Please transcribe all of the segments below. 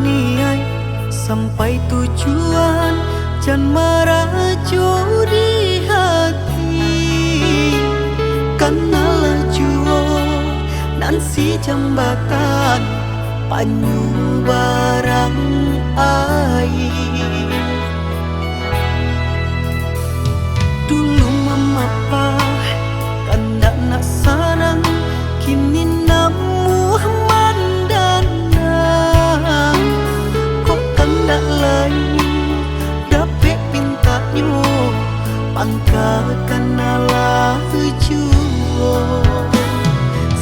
niai sampai tujuan, jan merajo di hati. Karena lajuo nan si jambatan panyu barang air. Dulu memapa kandak nak sarang, kini namu mandana. Kok kandak lain dapet pinta nyo, pangkakan ala juo.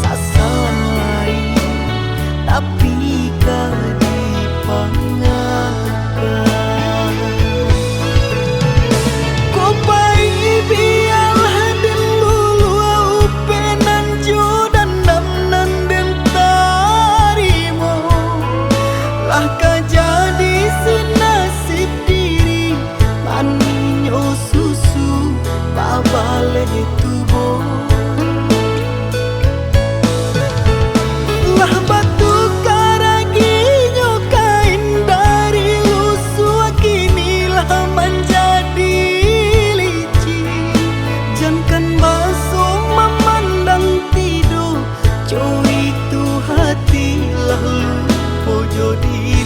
Sasaran lain tapi kadi pangakan. Kok pai biarlah den lulu upenan jo dan damnan den tarimo. Lah jadi senasib diri maninyo susu babale tubo. Lah batu karaginyo kain dari lusu, kinilah menjadi licin. Jangan basuh memandang tidur, jo itu hati lalu pojodi.